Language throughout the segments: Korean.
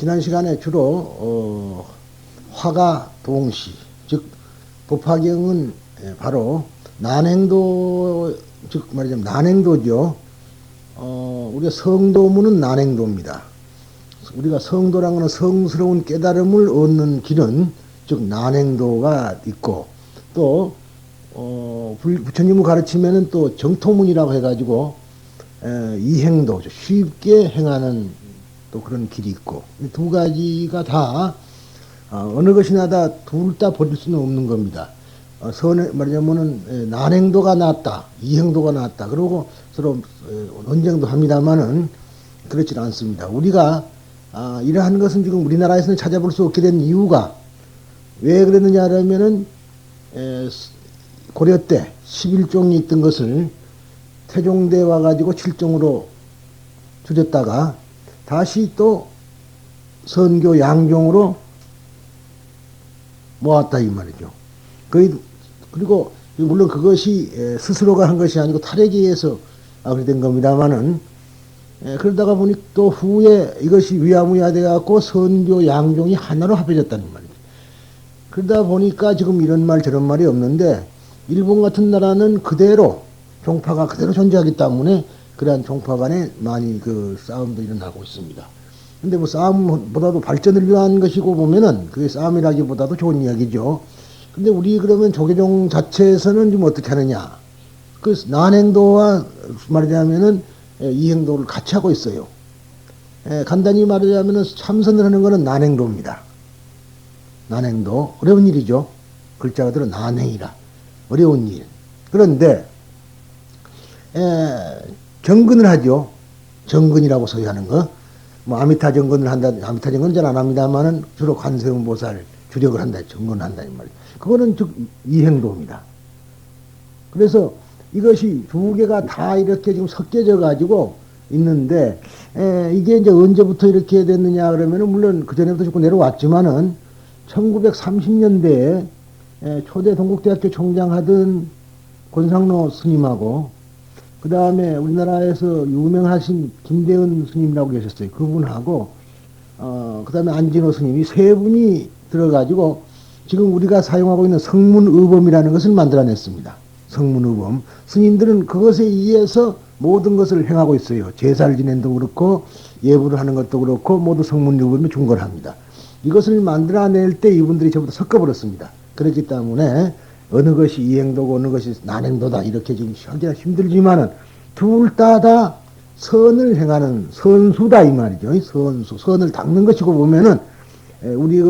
지난 시간에 주로 화가 동시, 즉 법화경은 바로 난행도, 즉 말하자면 난행도죠. 우리가 성도문은 난행도입니다. 우리가 성도란 것은 성스러운 깨달음을 얻는 길은 즉 난행도가 있고, 또 부처님을 가르치면은 또 정토문이라고 해가지고 이행도, 쉽게 행하는 또 그런 길이 있고, 이 두 가지가 다 어느 것이나 다 둘 다 버릴 수는 없는 겁니다. 말하자면은 난행도가 낫다, 이행도가 낫다, 그러고 서로 논쟁도 합니다만은 그렇지 않습니다. 우리가 이러한 것은 지금 우리나라에서는 찾아볼 수 없게 된 이유가 왜 그랬느냐 하면은 고려 때 11종이 있던 것을 태종대 와가지고 7종으로 줄였다가 다시 또 선교 양종으로 모았다 이 말이죠. 그리고 물론 그것이 스스로가 한 것이 아니고 탈핵에 의해서 그렇게 된 겁니다만은, 그러다가 보니 또 후에 이것이 위야무야 돼갖고 선교 양종이 하나로 합해졌다는 말이죠. 그러다 보니까 지금 이런 말 저런 말이 없는데, 일본 같은 나라는 그대로 종파가 그대로 존재하기 때문에 그러한 종파 간에 많이 그 싸움도 일어나고 있습니다. 근데 뭐 싸움보다도 발전을 위한 것이고 보면은 그게 싸움이라기보다도 좋은 이야기죠. 근데 우리 그러면 조계종 자체에서는 좀 어떻게 하느냐. 그 난행도와 말하자면은 이행도를 같이 하고 있어요. 간단히 말하자면은 참선을 하는 거는 난행도입니다. 난행도. 어려운 일이죠. 글자 그대로 난행이라. 어려운 일. 그런데, 정근을 하죠. 정근이라고 소위 하는 거. 뭐, 아미타 정근을 한다, 아미타 정근은 잘 안 합니다만은 주로 관세음보살 주력을 한다, 정근을 한다, 이 말이에요. 그거는 즉, 이행도입니다. 그래서 이것이 두 개가 다 이렇게 지금 섞여져 가지고 있는데, 이게 이제 언제부터 이렇게 됐느냐 그러면은 물론 그전에부터 조금 내려왔지만은 1930년대에 초대 동국대학교 총장 하던 권상로 스님하고, 그 다음에 우리나라에서 유명하신 김대은 스님이라고 계셨어요. 그분하고, 그 다음에 안진호 스님이 세 분이 들어가지고 지금 우리가 사용하고 있는 성문의범이라는 것을 만들어냈습니다. 성문의범. 스님들은 그것에 의해서 모든 것을 행하고 있어요. 제사를 지낸도 그렇고, 예불을 하는 것도 그렇고, 모두 성문의범에 중거합니다. 이것을 만들어낼 때 이분들이 전부 다 섞어버렸습니다. 그렇기 때문에 어느 것이 이행도고 어느 것이 난행도다 이렇게 지금 하기가 힘들지만은 둘 다 선을 행하는 선수다 이 말이죠. 선수. 선을 닦는 것이고 보면은 우리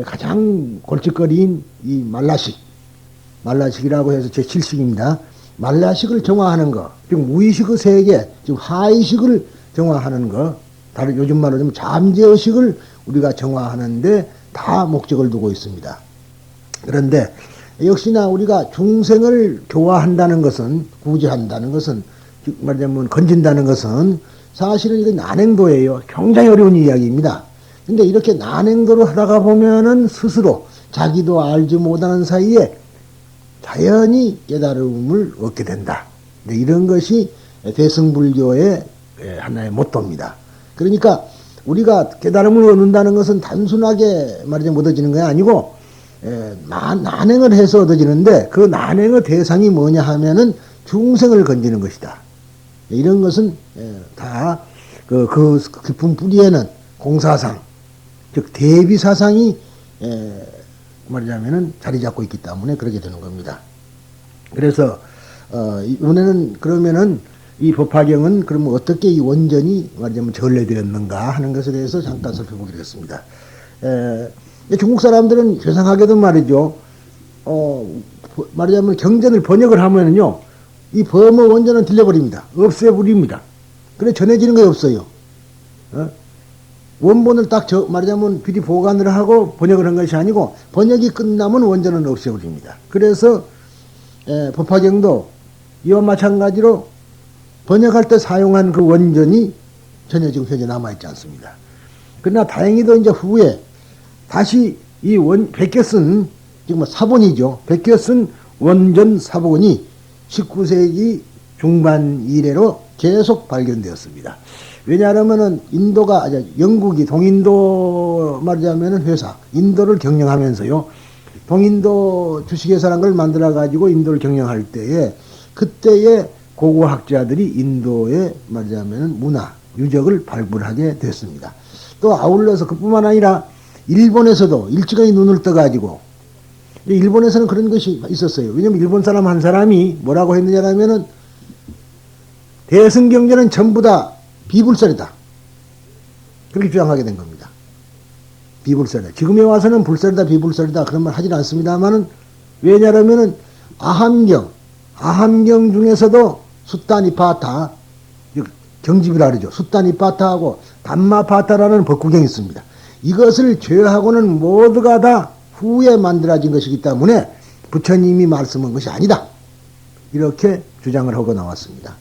가장 골칫거리인 이 말라식이라고 해서 제7식입니다. 말라식을 정화하는 거, 지금 무의식의 세계, 지금 하의식을 정화하는 거, 다른 요즘 말로 좀 잠재의식을 우리가 정화하는데 다 목적을 두고 있습니다. 그런데 역시나 우리가 중생을 교화한다는 것은, 구제한다는 것은, 말하자면 건진다는 것은 사실은 이건 난행도예요. 굉장히 어려운 이야기입니다. 근데 이렇게 난행도를 하다가 보면은 스스로 자기도 알지 못하는 사이에 자연히 깨달음을 얻게 된다. 이런 것이 대승불교의 하나의 모토입니다. 그러니까 우리가 깨달음을 얻는다는 것은 단순하게 말하자면 얻어지는 게 아니고 난행을 해서 얻어지는데, 그 난행의 대상이 뭐냐 하면은 중생을 건지는 것이다. 이런 것은 다 그 깊은 뿌리에는 공사상, 즉 대비사상이 말하자면은 자리 잡고 있기 때문에 그렇게 되는 겁니다. 그래서 이번에는 그러면은 이 법화경은 그러면 어떻게 이 원전이 말하자면 전래되었는가 하는 것에 대해서 잠깐 살펴보겠습니다. 중국 사람들은 세상하게도 말이죠. 말하자면 경전을 번역을 하면은요, 이 범어 원전은 들려버립니다. 없애버립니다. 그래 전해지는 게 없어요. 원본을 딱 말하자면 비리 보관을 하고 번역을 한 것이 아니고, 번역이 끝나면 원전은 없애버립니다. 그래서 법화경도 이와 마찬가지로 번역할 때 사용한 그 원전이 전혀 지금 현재 남아있지 않습니다. 그러나 다행히도 이제 후에 다시 이 베껴 쓴, 지금 사본이죠. 베껴 쓴 원전 사본이 19세기 중반 이래로 계속 발견되었습니다. 왜냐하면은 인도가, 영국이 동인도 말하자면은 회사, 인도를 경영하면서요. 동인도 주식회사라는 걸 만들어가지고 인도를 경영할 때에, 그때의 고고학자들이 인도의 말하자면은 문화, 유적을 발굴하게 됐습니다. 또 아울러서 그뿐만 아니라 일본에서도 일찍이 눈을 떠가지고, 일본에서는 그런 것이 있었어요. 왜냐면 일본 사람 한 사람이 뭐라고 했느냐면은 대승경제는 전부 다 비불설이다. 그렇게 주장하게 된 겁니다. 비불설이다. 지금에 와서는 불설이다, 비불설이다 그런 말 하진 않습니다만은, 왜냐하면은 아함경 중에서도 수타니파타, 경집이라 그러죠. 수타니파타하고 담마파타라는 법구경이 있습니다. 이것을 제외하고는 모두가 다 후에 만들어진 것이기 때문에 부처님이 말씀한 것이 아니다. 이렇게 주장을 하고 나왔습니다.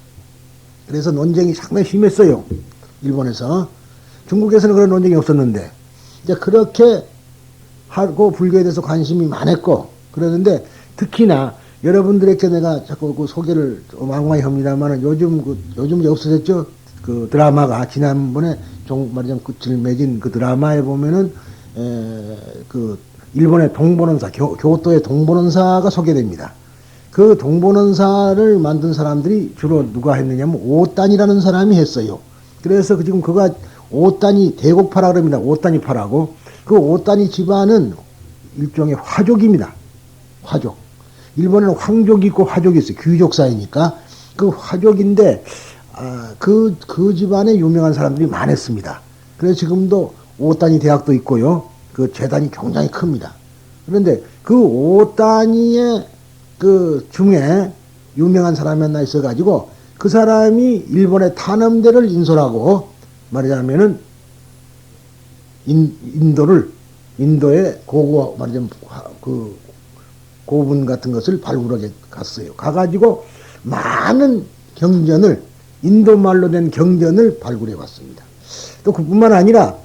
그래서 논쟁이 상당히 심했어요. 일본에서. 중국에서는 그런 논쟁이 없었는데, 이제 그렇게 하고 불교에 대해서 관심이 많았고, 그러는데 특히나 여러분들에게 내가 자꾸 그 소개를 왕왕히 합니다만, 요즘 이제 없어졌죠? 그 드라마가, 지난번에 말하자면 끝을 맺은 그 드라마에 보면은, 그 일본의 동본원사, 교토의 동본원사가 소개됩니다. 그 동본원사를 만든 사람들이 주로 누가 했느냐면 오단이라는 사람이 했어요. 그래서 지금 그가 오단이 대곡파라 그럽니다. 오단이파라고. 그 오단이 집안은 일종의 화족입니다. 화족. 일본에는 황족이 있고 화족이 있어요. 귀족사이니까. 그 화족인데, 그 집안에 유명한 사람들이 많았습니다. 그래서 지금도 오단이 대학도 있고요. 그 재단이 굉장히 큽니다. 그런데 그 오단이의 그 중에 유명한 사람이 하나 있어가지고, 그 사람이 일본의 탄음대를 인솔하고, 말하자면은 인도의 고고, 말하자면 그 고분 같은 것을 발굴하게 갔어요. 가가지고 많은 경전을, 인도말로 된 경전을 발굴해 왔습니다. 또 그뿐만 아니라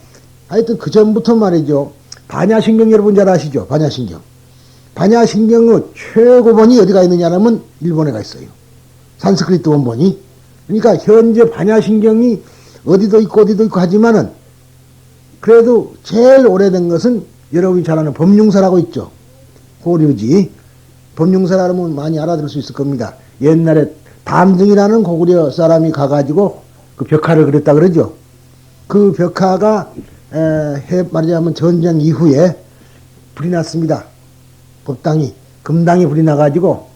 하여튼 그 전부터 말이죠. 반야신경 여러분 잘 아시죠? 반야신경. 반야신경의 최고본이 어디가 있느냐면 일본에 가 있어요. 산스크리트 원본이. 그러니까 현재 반야신경이 어디도 있고 하지만은, 그래도 제일 오래된 것은 여러분이 잘 아는 법융사라고 있죠. 고려지. 법융사라면 많이 알아들을 수 있을 겁니다. 옛날에 담등이라는 고구려 사람이 가가지고 그 벽화를 그렸다 그러죠. 그 벽화가 말하자면 전쟁 이후에 불이 났습니다. 금당이 불이 나가지고,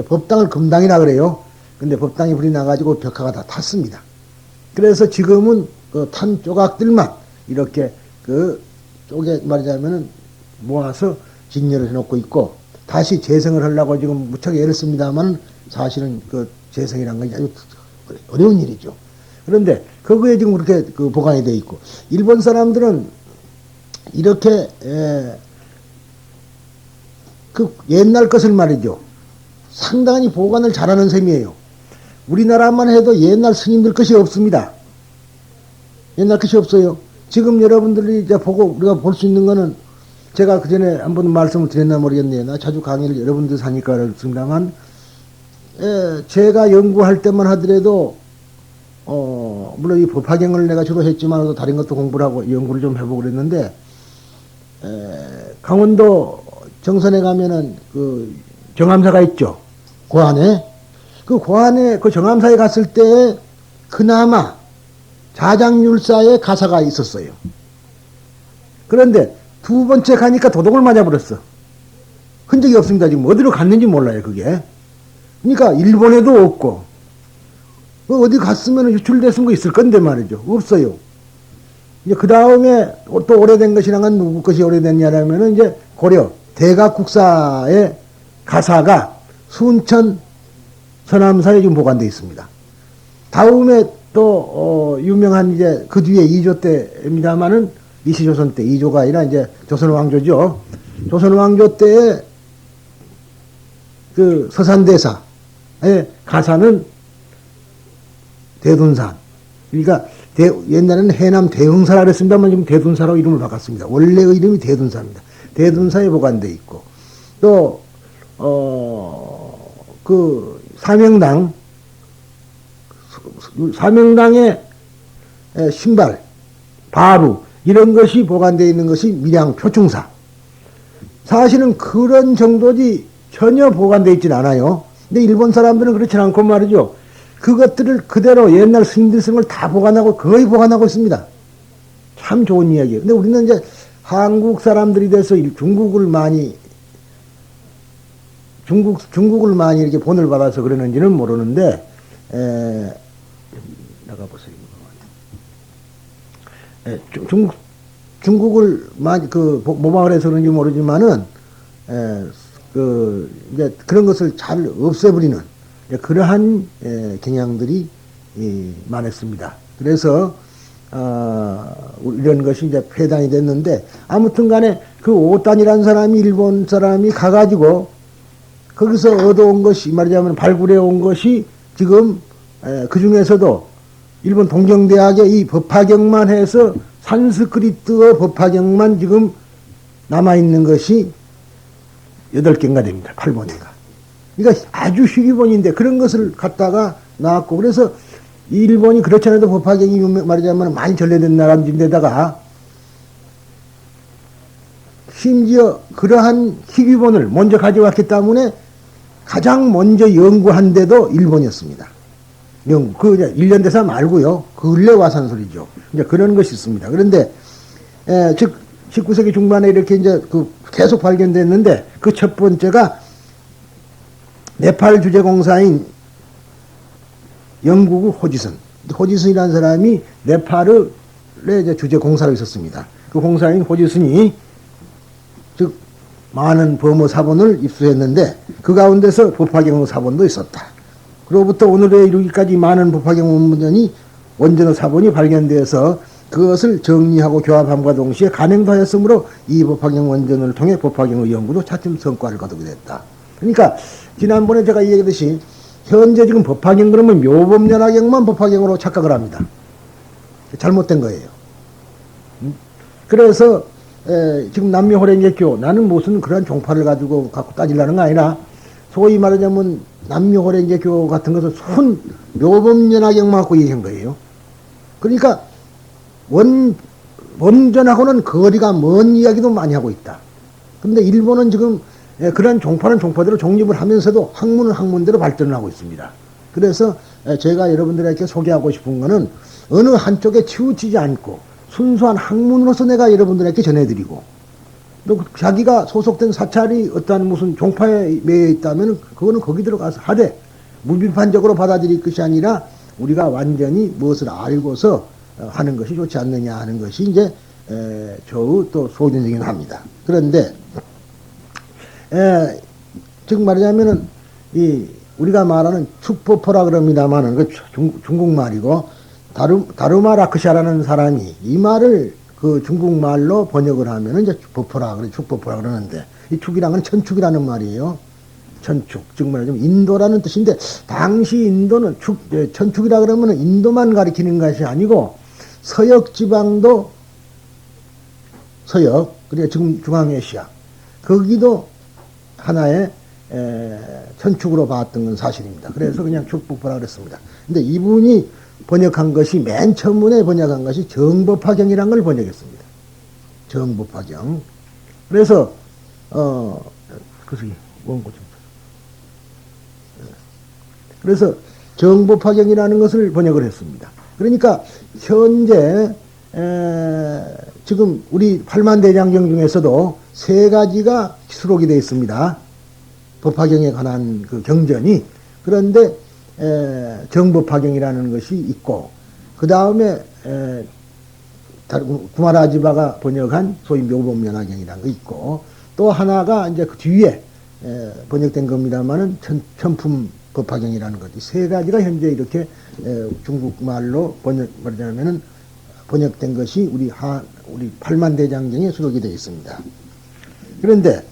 법당을 금당이라 그래요. 근데 법당이 불이 나가지고 벽화가 다 탔습니다. 그래서 지금은 그 탄 조각들만 이렇게 그 쪼개 말하자면은 모아서 진열을 해놓고 있고, 다시 재생을 하려고 지금 무척 애를 씁니다만, 사실은 그 재생이란 건 아주 어려운 일이죠. 그런데 그거에 지금 그렇게 그 보관이 되어 있고, 일본 사람들은 이렇게 그 옛날 것을 말이죠. 상당히 보관을 잘하는 셈이에요. 우리나라만 해도 옛날 스님들 것이 없습니다. 옛날 것이 없어요. 지금 여러분들이 이제 보고 우리가 볼 수 있는 거는, 제가 그 전에 한번 말씀을 드렸나 모르겠네요. 나 자주 강의를 여러분들 사니까 그렇습니다만, 제가 연구할 때만 하더라도, 물론 이 법화경을 내가 주로 했지만, 다른 것도 공부를 하고 연구를 좀 해보고 그랬는데, 강원도 정선에 가면은 그 정암사가 있죠. 고안에. 그 고안에, 그 정암사에 갔을 때, 그나마 자장율사의 가사가 있었어요. 그런데 두 번째 가니까 도둑을 맞아버렸어. 흔적이 없습니다. 지금 어디로 갔는지 몰라요, 그게. 그러니까 일본에도 없고, 어디 갔으면 유출됐은 거 있을 건데 말이죠. 없어요. 이제 그 다음에 또 오래된 것이란 건 누구 것이 오래됐냐면은 이제 고려 대각국사의 가사가 순천 서남사에 지금 보관되어 있습니다. 다음에 또 유명한 이제 그 뒤에 2조 때입니다만은, 이시조선 때 2조가 아니라 이제 조선왕조죠. 조선왕조 때의 그 서산대사의 가사는 대둔산. 그러니까 옛날에는 해남 대흥사라 그랬습니다만 지금 대둔사로 이름을 바꿨습니다. 원래의 이름이 대둔사입니다. 대둔사에 보관되어 있고, 또 그 사명당에 신발, 바루 이런 것이 보관되어 있는 것이 밀양 표충사. 사실은 그런 정도지 전혀 보관되어 있지는 않아요. 근데 일본 사람들은 그렇지 않고 말이죠. 그것들을 그대로 옛날 스님들 쓴 걸 다 보관하고 거의 보관하고 있습니다. 참 좋은 이야기예요. 근데 우리는 이제 한국 사람들이 돼서 중국을 많이 이렇게 본을 받아서 그러는지는 모르는데, 나가보세요. 중국을 많이, 모방을 해서 그런지 모르지만은, 이제 그런 것을 잘 없애버리는, 그러한, 경향들이, 많았습니다. 그래서, 이런 것이 이제 폐단이 됐는데, 아무튼 간에 그 오단이라는 사람이, 일본 사람이 가가지고, 거기서 얻어온 것이, 말하자면 발굴해온 것이 지금, 그 중에서도 일본 동경대학의 이 법화경만 해서 산스크리트어 법화경만 지금 남아있는 것이 8개인가 됩니다. 8본인가. 그러니까 아주 희귀본인데 그런 것을 갖다가 나왔고, 그래서 일본이 그렇지 않아도 법화경이 말하자면 많이 전래된 나라인데다가 심지어 그러한 희귀본을 먼저 가져왔기 때문에 가장 먼저 연구한 데도 일본이었습니다. 연구, 1년 돼서 말고요. 근래 와서 한 소리죠. 이제 그런 것이 있습니다. 그런데, 즉, 19세기 중반에 이렇게 이제 계속 발견됐는데, 그 첫 번째가 네팔 주재공사인 영국의 호지선. 호지선이라는 사람이 네팔의 이제 주재공사로 있었습니다. 그 공사인 호지선이, 즉, 많은 범어 사본을 입수했는데, 그 가운데서 법화경 사본도 있었다. 그로부터 오늘에 이르기까지 많은 법화경 원전의 사본이 발견되어서 그것을 정리하고 교합함과 동시에 간행도 하였으므로 이 법화경 원전을 통해 법화경의 연구도 차츰 성과를 거두게 됐다. 그러니까 지난번에 제가 얘기했듯이 현재 지금 법화경 그러면 묘법연화경만 법화경으로 착각을 합니다. 잘못된 거예요. 그래서 지금 남묘호랭개교, 나는 무슨 그런 종파를 갖고 따지려는 거 아니라 소위 말하자면 남묘호랭개교 같은 것을 순 묘법연화경만 갖고 얘기한 거예요. 그러니까 원전하고는 거리가 먼 이야기도 많이 하고 있다. 그런데 일본은 지금 그런 종파는 종파대로 정립을 하면서도 학문은 학문대로 발전을 하고 있습니다. 그래서 제가 여러분들에게 소개하고 싶은 거는 어느 한쪽에 치우치지 않고 순수한 학문으로서 내가 여러분들에게 전해드리고, 또 자기가 소속된 사찰이 어떠한 무슨 종파에 매여 있다면 그거는 거기 들어가서 하되 무비판적으로 받아들일 것이 아니라 우리가 완전히 무엇을 알고서 하는 것이 좋지 않느냐 하는 것이 이제 저의 또 소견이긴 합니다. 그런데 즉 말하자면은 우리가 말하는 축포포라 그럽니다마는 그 중국말이고 다루마라크샤라는 사람이 이 말을 그 중국말로 번역을 하면은 이제 축포포라 그래, 축포포라 그러는데, 이 축이란 건 천축이라는 말이에요. 천축. 즉 말하자면 인도라는 뜻인데, 당시 인도는 천축이라 그러면은 인도만 가리키는 것이 아니고, 서역 지방도 서역, 그리고 지금 중앙아시아, 거기도 하나의 천축으로 봤던 건 사실입니다. 그래서 그냥 축포포라 그랬습니다. 근데 이분이 번역한 것이, 맨 처음에 번역한 것이 정법화경이라는 걸 번역했습니다. 정법화경. 그래서, 원고 좀. 그래서 정법화경이라는 것을 번역을 했습니다. 그러니까, 현재, 지금 우리 팔만대장경 중에서도 3가지가 수록이 되어 있습니다. 법화경에 관한 그 경전이. 그런데, 정법화경이라는 것이 있고, 그 다음에 구마라지바가 번역한 소위 묘법연화경이라는 거 있고, 또 하나가 이제 그 뒤에 번역된 겁니다만은 천품 법화경이라는 것이 3가지가 현재 이렇게 중국말로 말하자면은 번역된 것이 우리 팔만대장경에 수록이 되어 있습니다. 그런데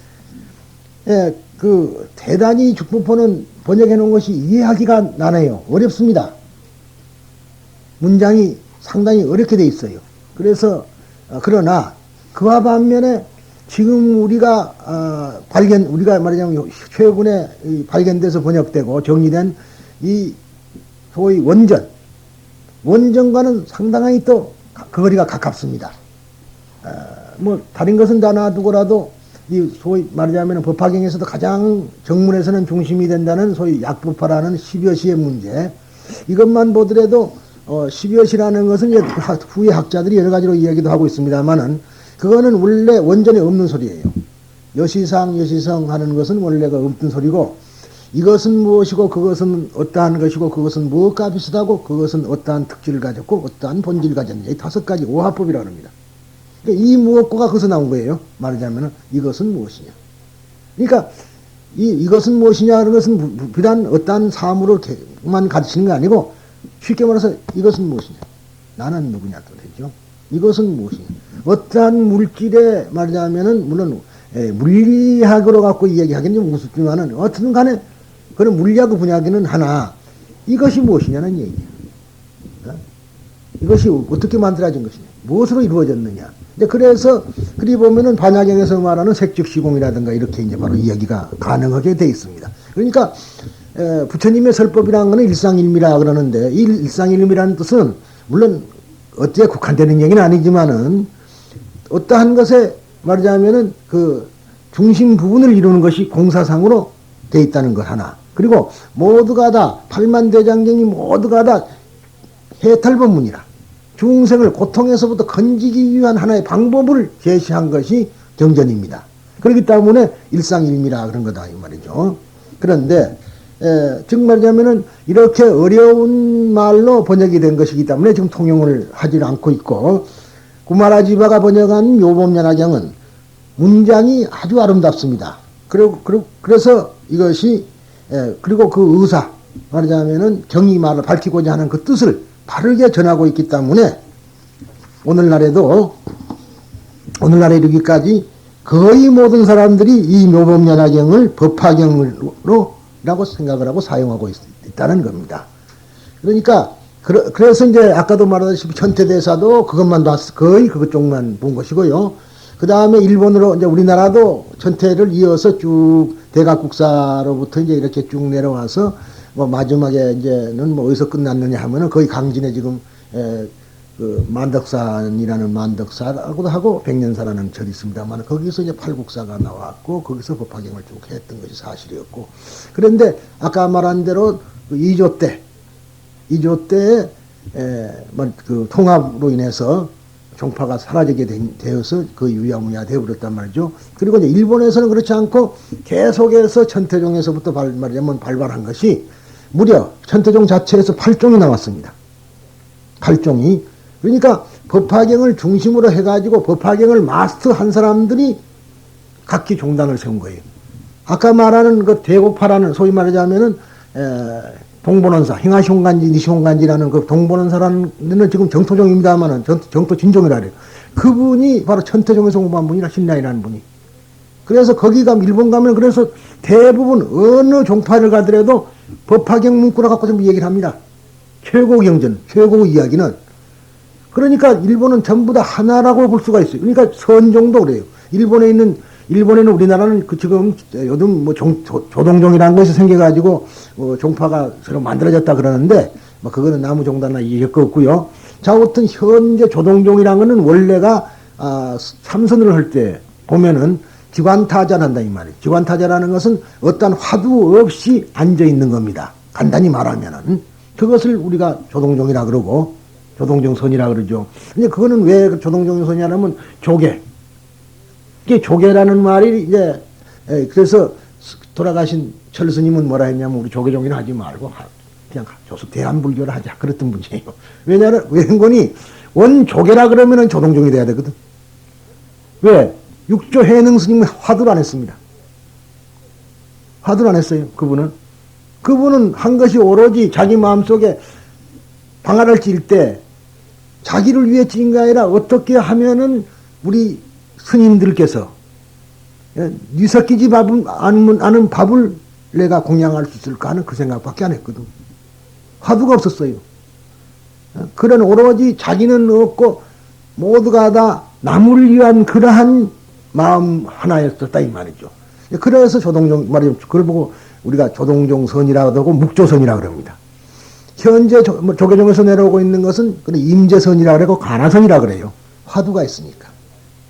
그 대단히 축포포는 번역해 놓은 것이 이해하기가 나네요. 어렵습니다. 문장이 상당히 어렵게 돼 있어요. 그래서 그러나 그와 반면에 지금 우리가 우리가 말하자면 최근에 발견돼서 번역되고 정리된 이 소위 원전 원전과는 상당히 또 그 거리가 가깝습니다. 뭐 다른 것은 다 놔두고라도 이 소위 말하자면 법화경에서도 가장 정문에서는 중심이 된다는 소위 약법화라는 10여시의 문제, 이것만 보더라도 10여시라는 것은 이제 후에 학자들이 여러 가지로 이야기도 하고 있습니다만은 그거는 원래 원전에 없는 소리예요. 여시상 여시성 하는 것은 원래가 없던 소리고, 이것은 무엇이고 그것은 어떠한 것이고 그것은 무엇과 비슷하고 그것은 어떠한 특질을 가졌고 어떠한 본질을 가졌느냐, 이 5가지 오화법이라고 합니다. 그러니까 이 무엇고가 거기서 나온 거예요. 말하자면 이것은 무엇이냐. 그러니까 이것은 무엇이냐 하는 것은 비단 어떠한 사물을만 가르치는 게 아니고, 쉽게 말해서 이것은 무엇이냐, 나는 누구냐 또 되죠. 이것은 무엇이냐, 어떠한 물질에 말하자면은 물론 물리학으로 갖고 이야기하기는 좀 우습지만은 어쨌든 간에 그런 물리학 분야기는 하나, 이것이 무엇이냐는 얘기야. 이것이 어떻게 만들어진 것이냐, 무엇으로 이루어졌느냐. 이제 그래서 그리 보면은 반야경에서 말하는 색즉시공이라든가 이렇게 이제 바로 이야기가 가능하게 돼 있습니다. 그러니까 부처님의 설법이라는 것은 일상일미라 그러는데, 이 일상일미라는 뜻은 물론 어디에 국한되는 얘기는 아니지만은 어떠한 것에 말하자면은 그 중심 부분을 이루는 것이 공사상으로 돼 있다는 것 하나, 그리고 모두가 다 팔만대장경이 모두가 다 해탈법문이라 중생을 고통에서부터 건지기 위한 하나의 방법을 제시한 것이 경전입니다. 그렇기 때문에 일상일미라 그런 거다 이 말이죠. 그런데 즉 말하자면은 이렇게 어려운 말로 번역이 된 것이기 때문에 지금 통용을 하지 않고 있고, 구마라지바가 번역한 묘법연화경은 문장이 아주 아름답습니다. 그래서 이것이 그리고 그 의사 말하자면은 경이 말을 밝히고자 하는 그 뜻을 바르게 전하고 있기 때문에 오늘날에 이르기까지 거의 모든 사람들이 이 묘법연화경을 법화경으로라고 생각을 하고 사용하고 있다는 겁니다. 그러니까 그래서 이제 아까도 말하다시피 천태대사도 그것만 봤어, 거의 그것 쪽만 본 것이고요. 그 다음에 일본으로 이제 우리나라도 천태를 이어서 쭉 대각국사로부터 이제 이렇게 쭉 내려와서 뭐 마지막에 이제는 뭐 어디서 끝났느냐 하면은 거의 강진에 지금 그 만덕산이라는 만덕사라고도 하고 백년사라는 절이 있습니다만, 거기서 이제 팔국사가 나왔고 거기서 법화경을 쭉 했던 것이 사실이었고, 그런데 아까 말한 대로 그 2조 때에 그 통합으로 인해서 종파가 사라지게 되어서 그 유야무야 되어버렸단 말이죠. 그리고 이제 일본에서는 그렇지 않고 계속해서 천태종에서부터 말하자면 발발한 것이 무려 천태종 자체에서 8종이 나왔습니다. 8종이. 그러니까 법화경을 중심으로 해가지고 법화경을 마스터한 사람들이 각기 종단을 세운 거예요. 아까 말하는 그 대곡파라는 소위 말하자면은 동본원사, 행하시홍간지, 니시홍간지라는 그 동본원사라는 데는 지금 정토종입니다만은 정토 진종이라 그래요. 그분이 바로 천태종에서 공부한 분이라 신라이라는 분이. 그래서 거기 가면 일본 가면 그래서 대부분 어느 종파를 가더라도 법화경 문구를 갖고 좀 얘기를 합니다. 최고 경전, 최고 이야기는. 그러니까 일본은 전부 다 하나라고 볼 수가 있어요. 그러니까 선종도 그래요. 일본에는 우리나라는 그 지금 요즘 뭐 조동종이라는 것이 생겨가지고 종파가 새로 만들어졌다 그러는데 뭐 그거는 나무 종단이나 이길 거 없고요. 자, 아무튼 현재 조동종이라는 거는 원래가 삼선을 할 때 보면은 기관타자를 한다 이 말이에요. 기관타자라는 것은 어떠한 화두 없이 앉아 있는 겁니다. 간단히 말하면은 그것을 우리가 조동종이라 그러고 조동종선이라 그러죠. 근데 그거는 왜 조동종선이냐면 조계. 이게 조계라는 말이 이제 그래서 돌아가신 철스님은 뭐라 했냐면 우리 조계종이라 하지 말고 그냥 조수 대한불교를 하자 그랬던 분이에요. 왜냐하면 왜인거니 원 조계라 그러면은 조동종이 돼야 되거든. 왜? 육조 해능 스님은 화두를 안 했습니다. 화두를 안 했어요. 그분은 한 것이 오로지 자기 마음속에 방아를 찔 때 자기를 위해 찐 게 아니라 어떻게 하면은 우리 스님들께서 니 섞이지 않은 밥을 내가 공양할 수 있을까 하는 그 생각밖에 안 했거든. 화두가 없었어요. 그런 오로지 자기는 없고 모두가 다 남을 위한 그러한 마음 하나였었다 이 말이죠. 그래서 조동종 말이죠. 그걸 보고 우리가 조동종선이라고 하고 묵조선이라고 그럽니다. 현재 조계종에서 내려오고 있는 것은 임재선이라 그러고 가나선이라 그래요. 화두가 있으니까.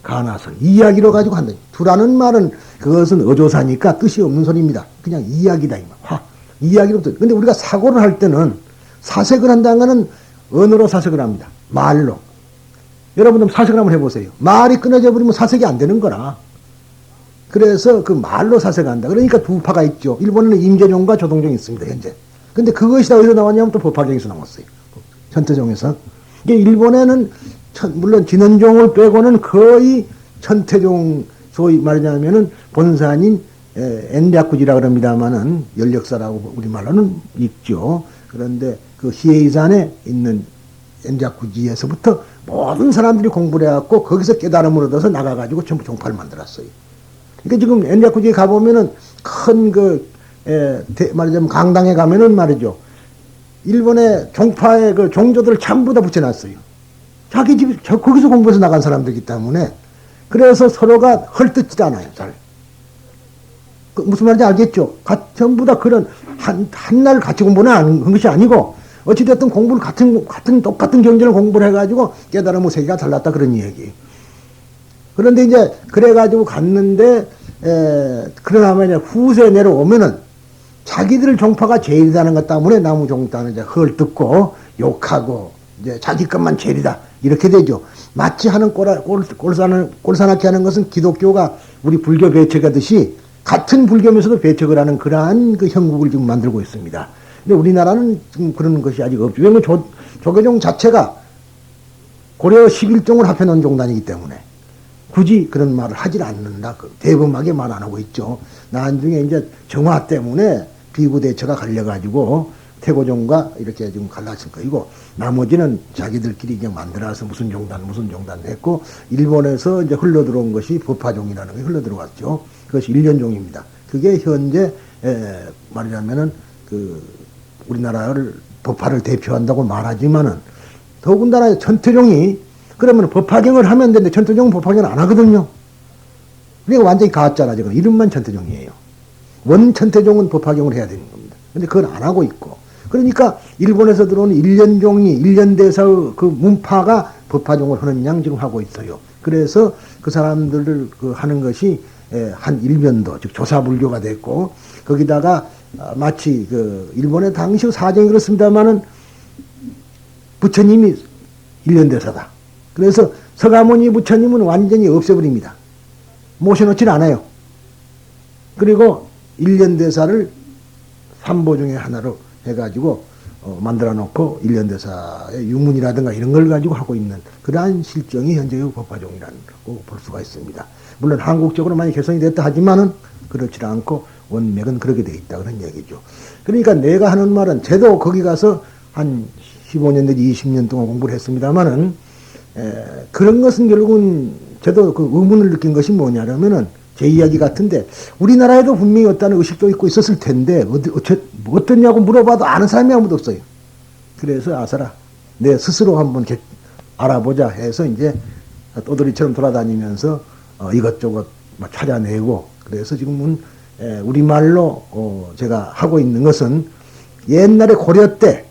가나선. 이야기로 가지고 한다. 두라는 말은 그것은 어조사니까 뜻이 없는 소리입니다. 그냥 이야기다. 이야기로부터. 근데 우리가 사고를 할 때는 사색을 한다는 것은 언어로 사색을 합니다. 말로. 여러분들 사색을 한번 해보세요. 말이 끊어져 버리면 사색이 안 되는 거라. 그래서 그 말로 사색한다. 그러니까 두 파가 있죠. 일본에는 임재종과 조동종이 있습니다. 현재. 근데 그것이 다 어디서 나왔냐면 또 법화경에서 나왔어요. 천태종에서. 이게 일본에는 물론 진원종을 빼고는 거의 천태종, 소위 말하자면은 본산인 엔랴쿠지라 그럽니다마는 연력사라고 우리말로는 있죠. 그런데 그 히에이산에 있는 엔랴쿠지에서부터 모든 사람들이 공부를 해갖고 거기서 깨달음을 얻어서 나가가지고 전부 종파를 만들었어요. 그러니까 지금 엔랴쿠지에 가보면은 큰 말하자면 강당에 가면은 말이죠. 일본의 종파의 그 종조들을 전부 다 붙여놨어요. 자기 집, 거기서 공부해서 나간 사람들이기 때문에. 그래서 서로가 헐뜯지 않아요, 잘. 무슨 말인지 알겠죠? 전부 다 그런, 한날 같이 공부는 한 것이 아니고, 어찌됐든 공부를 똑같은 경전을 공부를 해가지고 깨달음의 세계가 달랐다 그런 얘기. 그런데 이제, 그래가지고 갔는데, 그러나 만약 후세 내려오면은, 자기들 종파가 제일이라는 것 때문에 나무종단은 이제 헐뜯고 욕하고 이제 자기 것만 제일이다 이렇게 되죠. 마치 하는 꼴사납게 하는 것은 기독교가 우리 불교 배척하듯이 같은 불교면서도 배척을 하는 그러한 그 형국을 지금 만들고 있습니다. 근데 우리나라는 지금 그런 것이 아직 없죠. 왜냐면 조계종 자체가 고려 11종을 합해놓은 종단이기 때문에 굳이 그런 말을 하질 않는다. 대범하게 말 안 하고 있죠. 나중에 이제 정화 때문에 비구대처가 갈려가지고 태고종과 이렇게 지금 갈라진 거이고 나머지는 자기들끼리 그냥 만들어서 무슨 종단 했고 일본에서 이제 흘러들어온 것이 법화종이라는 게 흘러들어왔죠. 그것이 일련종입니다. 그게 현재 말하자면은 그 우리나라를 법화를 대표한다고 말하지만은 더군다나 천태종이 그러면 법화경을 하면 되는데 천태종은 법화경을 안 하거든요. 그러니까 완전히 가짜라 지금 이름만 천태종이에요. 원 천태종은 법화경을 해야 되는 겁니다. 근데 그걸 안 하고 있고. 그러니까 일본에서 들어오는 일련종이, 일련대사의 그 문파가 법화종을 하는 양 지금 하고 있어요. 그래서 그 사람들을 그 하는 것이 한 일변도, 즉 조사불교가 됐고, 거기다가 마치 그 일본의 당시 사정이 그렇습니다만은 부처님이 일련대사다. 그래서 서가모니 부처님은 완전히 없애버립니다. 모셔놓지는 않아요. 그리고 일련대사를 삼보 중에 하나로 해가지고 만들어 놓고 일련대사의 유문이라든가 이런 걸 가지고 하고 있는 그러한 실정이 현재의 법화종이라고 볼 수가 있습니다. 물론 한국적으로 많이 개선이 됐다 하지만은 그렇지 않고 원맥은 그렇게 돼 있다 그런 얘기죠. 그러니까 내가 하는 말은 저도 거기 가서 한 15년 내지 20년 동안 공부를 했습니다만은 그런 것은 결국은 저도 그 의문을 느낀 것이 뭐냐면은 제 이야기 같은데 우리나라에도 분명히 어떤 의식도 있고 있었을 텐데 어떠냐고 물어봐도 아는 사람이 아무도 없어요. 그래서 아사라 내 스스로 한번 알아보자 해서 이제 떠돌이처럼 돌아다니면서 이것저것 찾아내고 그래서 지금은 우리말로 제가 하고 있는 것은 옛날에 고려 때는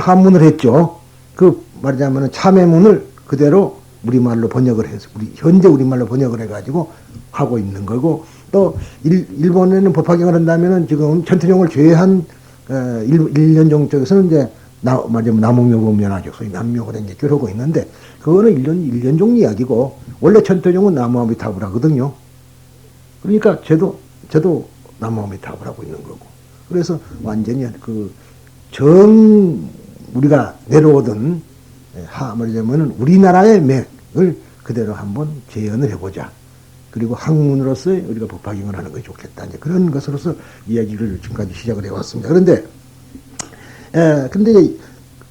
한문을 했죠. 그 말하자면 참회문을 그대로 우리말로 번역을 해서 현재 우리말로 번역을 해가지고 하고 있는 거고 또 일본에는 법화경을 한다면은 지금 천태종을 제외한 일련종 쪽에서는 이제 말하자면 남홍묘법연화적 소위 남묘를 이제 교하고 있는데 그거는 일련종 이야기고 원래 천태종은 나무아미타불 하거든요. 그러니까 저도 나무아미타불 하고 있는 거고 그래서 완전히 우리가 내려오던 말하자면 우리나라의 맥을 그대로 한번 재현을 해보자. 그리고 학문으로서 우리가 법화경을 하는 것이 좋겠다. 이제 그런 것으로서 이야기를 지금까지 시작을 해왔습니다. 그런데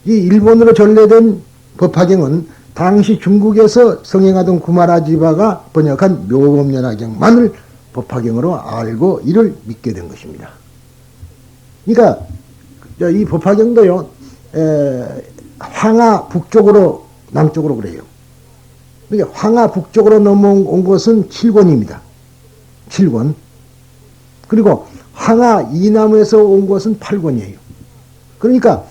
이 일본으로 전래된 법화경은 당시 중국에서 성행하던 구마라지바가 번역한 묘법연화경만을 법화경으로 알고 이를 믿게 된 것입니다. 그러니까 이 법화경도요. 황하 북쪽으로 남쪽으로 그래요. 그러니까 황하 북쪽으로 넘어온 것은 7권입니다. 7권. 그리고 황하 이남에서 온 것은 8권이에요. 그러니까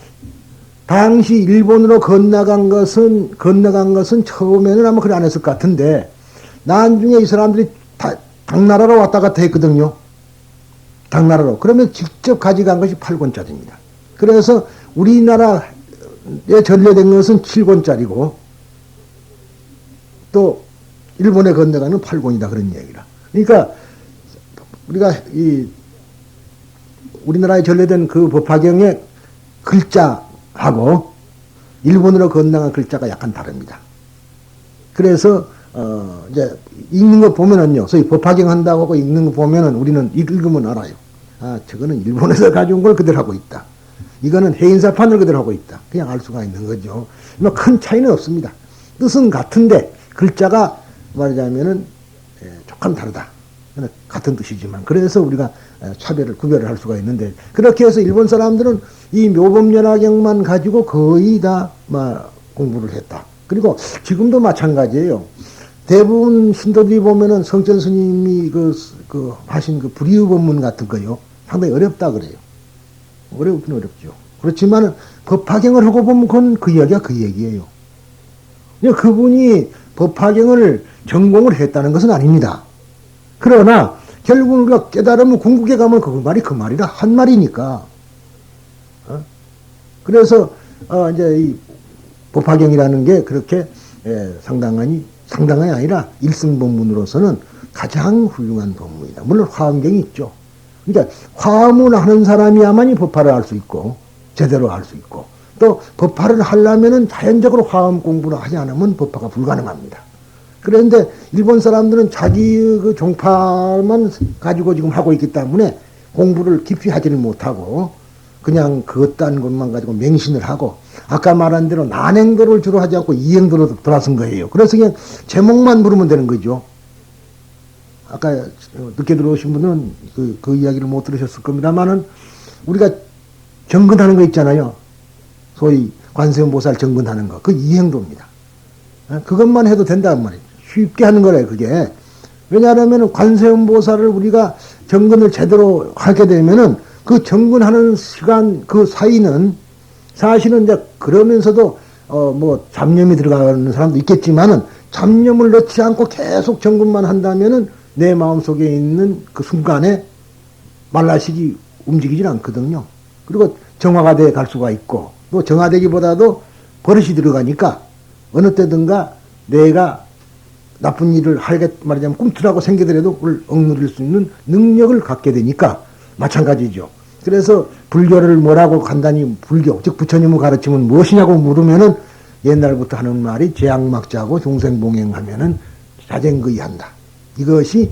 당시 일본으로 건너간 것은 처음에는 아마 그래 안 했을 것 같은데 나중에 이 사람들이 다 당나라로 왔다 갔다 했거든요. 당나라로. 그러면 직접 가져간 것이 8권짜리입니다. 그래서 우리나라에 전래된 것은 7권짜리고 또 일본에 건너가는 8권이다 그런 얘기라. 그러니까 우리가 우리나라에 전래된 그 법화경의 글자하고 일본으로 건너간 글자가 약간 다릅니다. 그래서 이제 읽는 거 보면은요, 소위 법화경 한다고 하고 읽는 거 보면은 우리는 읽으면 알아요. 아, 저거는 일본에서 가져온 걸 그대로 하고 있다. 이거는 해인사판을 그대로 하고 있다. 그냥 알 수가 있는 거죠. 뭐 큰 차이는 없습니다. 뜻은 같은데 글자가 말하자면은 조금 다르다. 같은 뜻이지만 그래서 우리가 구별을 할 수가 있는데 그렇게 해서 일본 사람들은 이 묘법연화경만 가지고 거의 다 공부를 했다. 그리고 지금도 마찬가지예요. 대부분 신도들이 보면은 성철 스님이 하신 그 불의의법문 같은 거요. 상당히 어렵다 그래요. 어렵긴 어렵죠. 그렇지만 법화경을 하고 보면 그건 그 이야기가 그 얘기예요. 그분이 법화경을 전공을 했다는 것은 아닙니다. 그러나 결국 우리가 깨달으면 궁극에 가면 그 말이 그 말이라 한 말이니까. 그래서 이제 이 법화경이라는 게 그렇게 상당히 아니라 일승법문으로서는 가장 훌륭한 법문이다. 물론 화엄경이 있죠. 그러니까 화엄을 하는 사람이야만이 법화를 할 수 있고 제대로 할 수 있고 또 법화를 하려면은 자연적으로 화엄 공부를 하지 않으면 법화가 불가능합니다. 그런데 일본 사람들은 자기 그 종파만 가지고 지금 하고 있기 때문에 공부를 깊이 하지는 못하고 그냥 그딴 것만 가지고 맹신을 하고 아까 말한 대로 난행도를 주로 하지 않고 이행도로 돌아선 거예요. 그래서 그냥 제목만 부르면 되는 거죠. 아까 늦게 들어오신 분은 그 이야기를 못 들으셨을 겁니다만은 우리가 정근하는 거 있잖아요. 소위 관세음보살 정근하는 거. 그 이행도입니다. 그것만 해도 된다는 말이에요. 쉽게 하는 거래요, 그게. 왜냐하면 관세음보살을 우리가 정근을 제대로 하게 되면은 그 정근하는 시간 그 사이는 사실은 이제 그러면서도 잡념이 들어가는 사람도 있겠지만은 잡념을 넣지 않고 계속 정근만 한다면은 내 마음속에 있는 그 순간에 말라식이 움직이질 않거든요. 그리고 정화가 돼 갈 수가 있고 또 정화되기보다도 버릇이 들어가니까 어느 때든가 내가 나쁜 일을 하게 말하자면 꿈틀하고 생기더라도 그걸 억누를 수 있는 능력을 갖게 되니까 마찬가지죠. 그래서 불교를 뭐라고 간단히 불교, 즉 부처님의 가르침은 무엇이냐고 물으면은 옛날부터 하는 말이 재앙막자하고 중생봉행하면은 자쟁거의한다. 이것이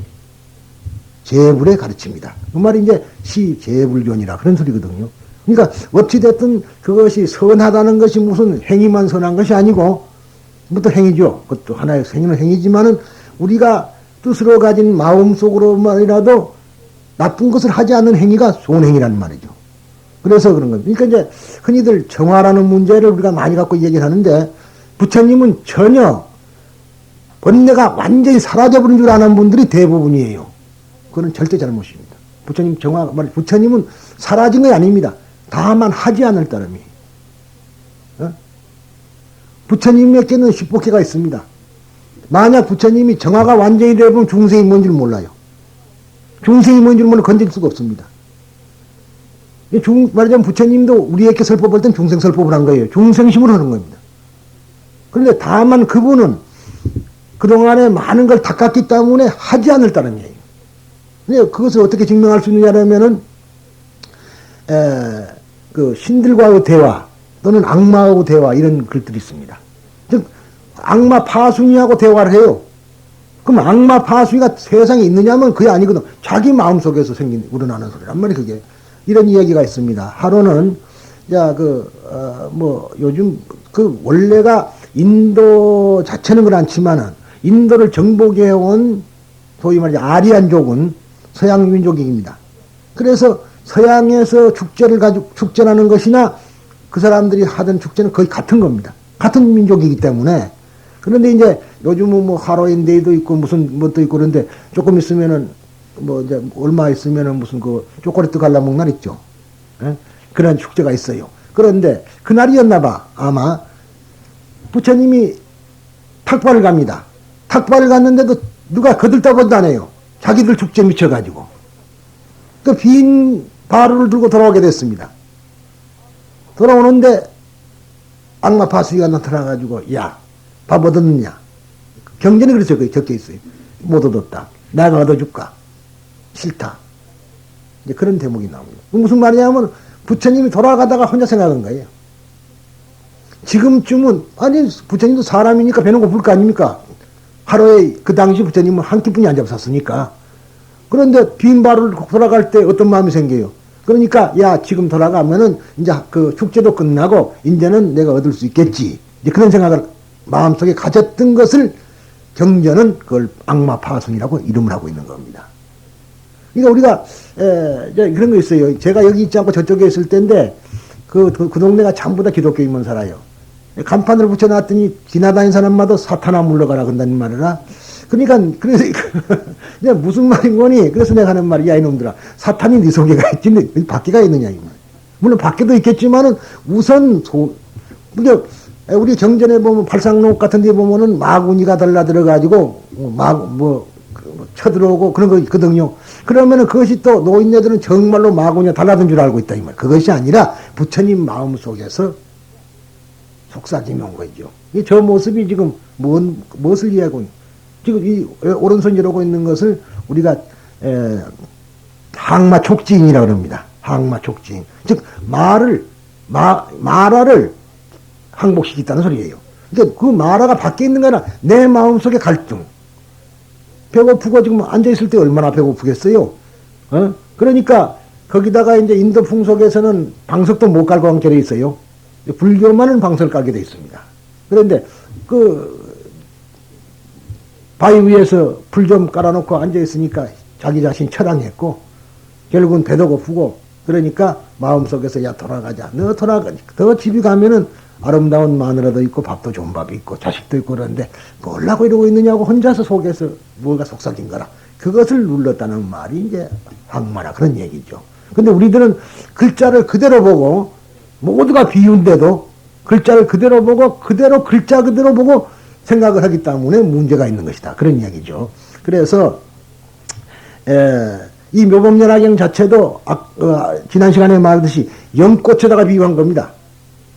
재불의 가르침이다. 그 말이 이제 시재불견이라 그런 소리거든요. 그러니까 어찌됐든 그것이 선하다는 것이 무슨 행위만 선한 것이 아니고 그것도 행위죠. 그것도 하나의 행위는 행위지만은 우리가 뜻으로 가진 마음속으로만이라도 나쁜 것을 하지 않는 행위가 좋은 행위라는 말이죠. 그래서 그런 겁니다. 그러니까 이제 흔히들 정화라는 문제를 우리가 많이 갖고 얘기를 하는데 부처님은 전혀 번뇌가 완전히 사라져버린 줄 아는 분들이 대부분이에요. 그건 절대 잘못입니다. 부처님은 사라진 게 아닙니다. 다만 하지 않을 따름이. 부처님에게는 십복회가 있습니다. 만약 부처님이 정화가 완전히 되면 중생이 뭔지 몰라요. 중생이 뭔지 몰라 건질 수가 없습니다. 말하자면 부처님도 우리에게 설법할 땐 중생 설법을 한 거예요. 중생심으로 하는 겁니다. 그런데 다만 그분은 그동안에 많은 걸 닦았기 때문에 하지 않을 따름이에요. 근데 그것을 어떻게 증명할 수 있느냐면은 그 신들과의 대화 또는 악마하고 대화 이런 글들이 있습니다. 즉 악마 파순이하고 대화를 해요. 그럼 악마 파순이가 세상에 있느냐면 그게 아니거든. 자기 마음속에서 우러나는 소리란 말이에요. 그게 이런 이야기가 있습니다. 하루는 요즘 원래가 인도 자체는 그렇지만은 인도를 정복해온 소위 말해 아리안족은 서양 민족입니다. 그래서 서양에서 축제라는 것이나 그 사람들이 하던 축제는 거의 같은 겁니다. 같은 민족이기 때문에. 그런데 이제 요즘은 하로윈데이도 있고 무슨 것도 있고 그런데 조금 있으면은 얼마 있으면은 무슨 초콜릿 갈라먹는 날 있죠. 예? 그런 축제가 있어요. 그런데 그날이었나 봐. 아마 부처님이 탁발을 갑니다. 탁발을 갔는데도 누가 거들떠보도 안 해요. 자기들 축제 미쳐가지고. 그 빈 바루를 들고 돌아오게 됐습니다. 돌아오는데 악마 파수기가 나타나가지고 야, 밥 얻었느냐? 경전에 그렇게 적혀 있어요. 못 얻었다. 내가 얻어줄까? 싫다. 이제 그런 대목이 나옵니다. 무슨 말이냐면 부처님이 돌아가다가 혼자 생각한 거예요. 지금쯤은 아니 부처님도 사람이니까 배는 고플 거 아닙니까? 하루에 그 당시 부처님은 한 끼뿐이 안 잡섰으니까. 그런데 빈 바를 돌아갈 때 어떤 마음이 생겨요? 그러니까 야 지금 돌아가면은 이제 그 축제도 끝나고 이제는 내가 얻을 수 있겠지. 이제 그런 생각을 마음속에 가졌던 것을 경전은 그걸 악마 파손이라고 이름을 하고 있는 겁니다. 그러니까 우리가 이제 그런 거 있어요. 제가 여기 있지 않고 저쪽에 있을 때인데 그 동네가 전부 다 기독교인만 살아요. 간판을 붙여놨더니 지나다니는 사람마다 사탄아 물러가라 그런다는 말이라. 그러니까 그래서 이제 무슨 말인 거니? 그래서 내가 하는 말이 야 이놈들아 사탄이 네 속에가 있지 밖에가 있느냐 이 말. 물론 밖에도 있겠지만은 우선 우리 경전에 보면 팔상록 같은 데 보면은 마구니가 달라들어가지고 쳐들어오고 그런 거 있거든요. 그러면은 그것이 또 노인네들은 정말로 마구니가 달라든 줄 알고 있다 이 말. 그것이 아니라 부처님 마음 속에서 속삭임이 온 거죠. 저 모습이 지금 무엇을 이해하고 지금 이 오른손 이러고 있는 것을 우리가 항마 촉지인이라고 합니다. 항마 촉지인. 즉 마라를 항복시키겠다는 소리예요. 그러니까 그 마라가 밖에 있는 게 아니라 내 마음속의 갈등. 배고프고 지금 앉아있을 때 얼마나 배고프겠어요? 그러니까 거기다가 이제 인도 풍속에서는 방석도 못 깔고 앉게 있어요. 불교만은 방석을 깔게 돼 있습니다. 그런데 그 바위 위에서 불 좀 깔아놓고 앉아있으니까 자기 자신 처량했고 결국은 배도 고프고 그러니까 마음속에서 야 돌아가자. 너 집에 가면은 아름다운 마누라도 있고 밥도 좋은 밥이 있고 자식도 있고 그러는데 뭘라고 이러고 있느냐고 혼자서 속에서 뭐가 속삭인 거라. 그것을 눌렀다는 말이 이제 항마라 그런 얘기죠. 근데 우리들은 글자를 그대로 보고 모두가 비유인데도 글자를 그대로 보고 글자 그대로 보고 생각을 하기 때문에 문제가 있는 것이다. 그런 이야기죠. 그래서 이 묘법연화경 자체도 지난 시간에 말했듯이 연꽃에다가 비유한 겁니다.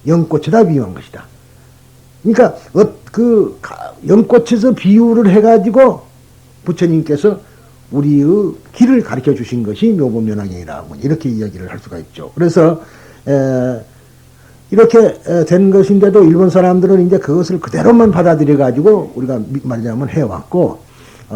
연꽃에다 비유한 것이다. 그러니까 그 연꽃에서 비유를 해가지고 부처님께서 우리의 길을 가르쳐 주신 것이 묘법연화경이라고 이렇게 이야기를 할 수가 있죠. 그래서 이렇게 된 것인데도 일본 사람들은 이제 그것을 그대로만 받아들여 가지고 우리가 말하자면 해왔고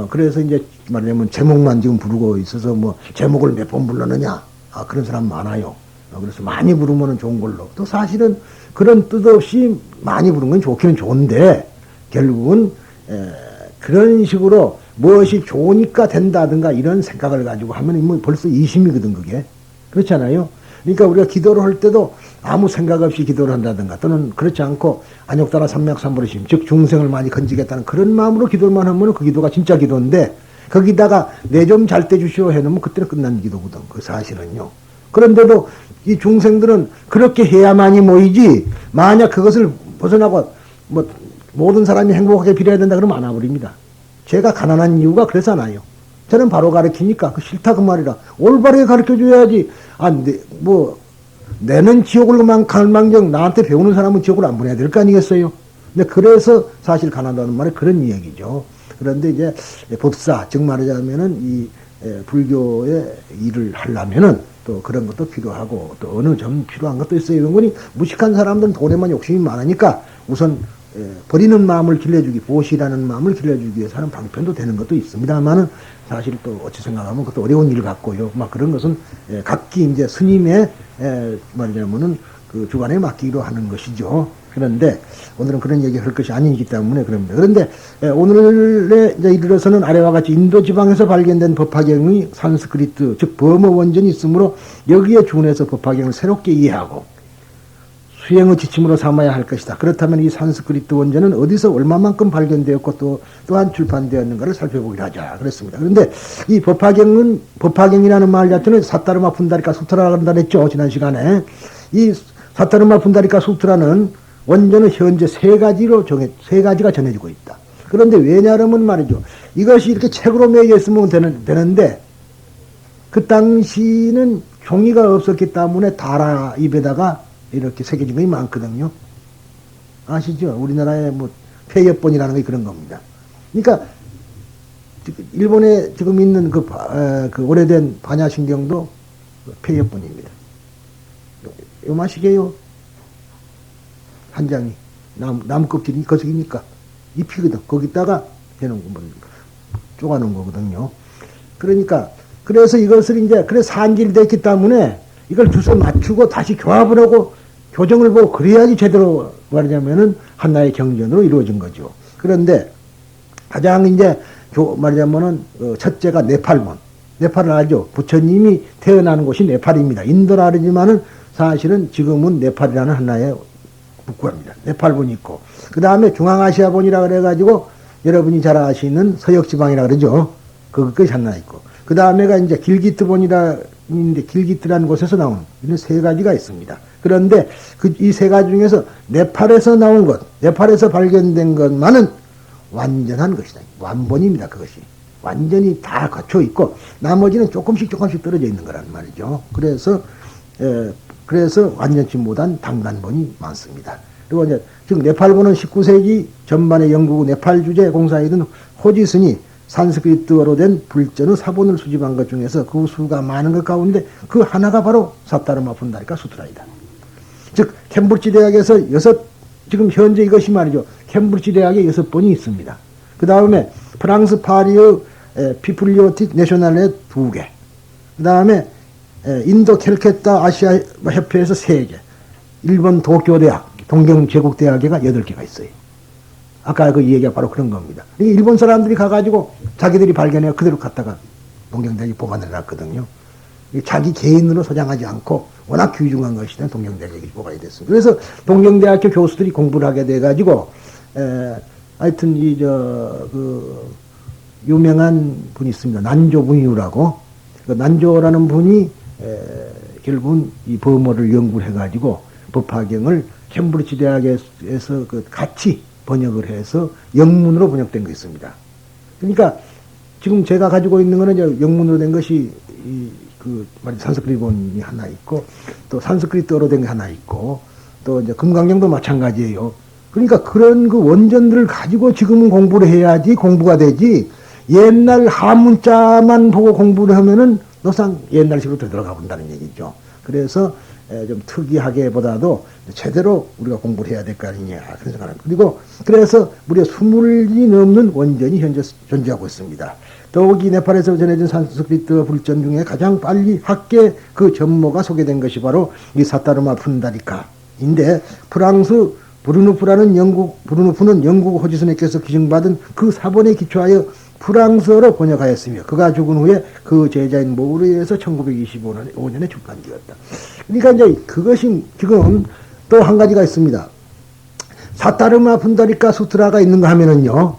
그래서 이제 말하자면 제목만 지금 부르고 있어서 뭐 제목을 몇 번 불렀느냐 그런 사람 많아요. 그래서 많이 부르면 좋은 걸로 또 사실은 그런 뜻 없이 많이 부르는 건 좋기는 좋은데 결국은 그런 식으로 무엇이 좋으니까 된다든가 이런 생각을 가지고 하면 뭐 벌써 이심이거든 그게. 그렇잖아요. 그러니까 우리가 기도를 할 때도 아무 생각 없이 기도를 한다든가 또는 그렇지 않고 안욕다나 삼맥삼부르심 즉 중생을 많이 건지겠다는 그런 마음으로 기도만 하면 그 기도가 진짜 기도인데 거기다가 내 좀 잘 때 주시오 해놓으면 그때는 끝난 기도거든. 그 사실은요. 그런데도 이 중생들은 그렇게 해야만이 모이지 만약 그것을 벗어나고 뭐 모든 사람이 행복하게 빌어야 된다 그러면 안 와버립니다. 제가 가난한 이유가 그래서나요. 저는 바로 가르치니까 그 싫다 그 말이라 올바르게 가르쳐줘야지. 내는 지옥을 갈망정 나한테 배우는 사람은 지옥을 안 보내야 될 거 아니겠어요? 근데 그래서 사실 가난하다는 말이 그런 이야기죠. 그런데 이제 법사 즉 말하자면은 이 불교의 일을 하려면은 또 그런 것도 필요하고 또 어느 점 필요한 것도 있어요. 이런 거니 무식한 사람들은 돈에만 욕심이 많으니까 우선 버리는 마음을 길러주기, 보시라는 마음을 길러주기 위해서 하는 방편도 되는 것도 있습니다만은 사실 또 어찌 생각하면 그것도 어려운 일 같고요. 막 그런 것은 각기 이제 스님의 말하자면은 그 주관에 맡기기로 하는 것이죠. 그런데 오늘은 그런 얘기 할 것이 아니기 때문에 그럽니다. 그런데 오늘에 이제 이르러서는 아래와 같이 인도 지방에서 발견된 법화경의 산스크리트 즉 범어 원전이 있으므로 여기에 준해서 법화경을 새롭게 이해하고 수행의 지침으로 삼아야 할 것이다. 그렇다면 이 산스크리트 원전은 어디서 얼마만큼 발견되었고 또한 출판되었는가를 살펴보기로 하자. 그랬습니다. 그런데 이 법화경이라는 말 자체는 사따르마 분다리까 수트라라고 한다 했죠. 지난 시간에. 이 사타르마 분다리카 수트라는 원전은 현재 세 가지가 전해지고 있다. 그런데 왜냐하면 말이죠. 이것이 이렇게 책으로 매여 있으면 되는데, 그 당시는 종이가 없었기 때문에 다라 입에다가 이렇게 새겨진 것이 많거든요. 아시죠? 우리나라에 뭐 폐엽본이라는 게 그런 겁니다. 그러니까 일본에 지금 있는 그 오래된 반야신경도 폐엽본입니다. 요마시게요. 한 장이 나무 껍질이 거석이니까 잎이거든. 거기다가 해놓은 거 쪼가놓은 거거든요. 그러니까 그래서 이것을 이제 그래서 산질됐기 때문에 이걸 주소 맞추고 다시 교합을 하고 교정을 보고 그래야지 제대로 말하자면은 하나의 경전으로 이루어진 거죠. 그런데 가장 이제 말하자면은 첫째가 네팔본. 네팔을 알죠? 부처님이 태어나는 곳이 네팔입니다. 인도는 알지만은 사실은 지금은 네팔이라는 하나의 국가입니다. 네팔본이 있고 그 다음에 중앙아시아본이라 그래가지고 여러분이 잘 아시는 서역지방이라 그러죠. 그것이 하나 있고 그 다음에가 이제 길기트본이라 있는데 길기트라는 곳에서 나오는 이런 세 가지가 있습니다. 그런데 이 세 가지 중에서 네팔에서 나온 것, 네팔에서 발견된 것만은 완전한 것이다. 완본입니다. 그것이 완전히 다 갖춰 있고 나머지는 조금씩 떨어져 있는 거란 말이죠. 그래서 완전치 못한 단간본이 많습니다. 그리고 이제 지금 네팔본은 19세기 전반에 영국 네팔 주재 공사이던 호지스니 산스크리트어로 된 불전의 사본을 수집한 것 중에서 그 수가 많은 것 가운데 그 하나가 바로 사타르마 분다리카 수트라이다. 즉 캠브리지 대학에서 지금 현재 이것이 말이죠. 캠브리지 대학에 6본이 있습니다. 그 다음에 프랑스 파리의 피플리오틱 내셔널에 2개. 그 다음에 인도 캘케타 아시아 협회에서 3개. 일본 도쿄대학, 동경제국대학에가 8개가 있어요. 아까 그 얘기가 바로 그런 겁니다. 일본 사람들이 가가지고 자기들이 발견해 그대로 갖다가 동경대학이 보관해 놨거든요. 자기 개인으로 소장하지 않고 워낙 귀중한 것이 된 동경대학이 보관이 됐습니다. 그래서 동경대학교 교수들이 공부를 하게 돼가지고, 하여튼 유명한 분이 있습니다. 난조분유라고. 그 난조라는 분이, 결국은 이 범어를 연구를 해가지고 법화경을 캠브리지 대학에서 같이 번역을 해서 영문으로 번역된 거 있습니다. 그러니까 지금 제가 가지고 있는 거는 이제 영문으로 된 것이 산스크리트본이 하나 있고 또 산스크리트어로 된 게 하나 있고 또 이제 금강경도 마찬가지예요. 그러니까 그런 그 원전들을 가지고 지금은 공부를 해야지 공부가 되지 옛날 한문자만 보고 공부를 하면은 노상 옛날식으로 되돌아가 본다는 얘기죠. 그래서 좀 특이하게보다도 제대로 우리가 공부를 해야 될 거 아니냐 그런 생각합니다. 그리고 그래서 무려 20이 넘는 원전이 현재 존재하고 있습니다. 더욱이 네팔에서 전해진 산스크리트 불전 중에 가장 빨리 학계 그 전모가 소개된 것이 바로 이 사타르마 푼다리카인데 프랑스 브루누프는 영국 호지선에게서 기증받은 그 사본에 기초하여 프랑스어로 번역하였으며 그가 죽은 후에 그 제자인 모우르에 의해서 1925년에 출간되었다. 그러니까 이제 그것이 지금 또 한 가지가 있습니다. 사타르마 분다리카 수트라가 있는가 하면은요,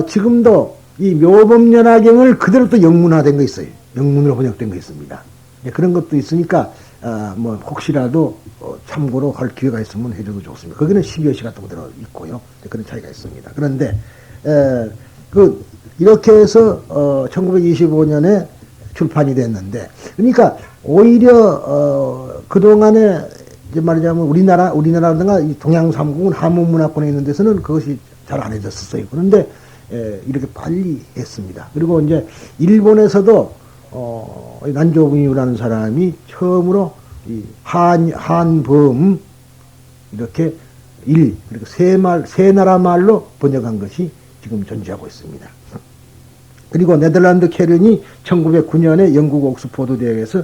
지금도 이 묘법연화경을 그대로 또 영문화된 거 있어요. 영문으로 번역된 거 있습니다. 그런 것도 있으니까 뭐 혹시라도 참고로 할 기회가 있으면 해줘도 좋습니다. 거기는 12여 시 같은 거 들어 있고요. 그런 차이가 있습니다. 그런데 이렇게 해서 1925년에 출판이 됐는데, 그러니까 오히려 그동안에 이제 말하자면 우리나라든가 동양 삼국은 한문문화권에 있는 데서는 그것이 잘 안 해졌었어요. 그런데 이렇게 빨리 했습니다. 그리고 이제 일본에서도 난조분유라는 사람이 처음으로 이 한범 이렇게 그리고 세 나라 말로 번역한 것이 지금 존재하고 있습니다. 그리고 네덜란드 캐른이 1909년에 영국 옥스포드 대학에서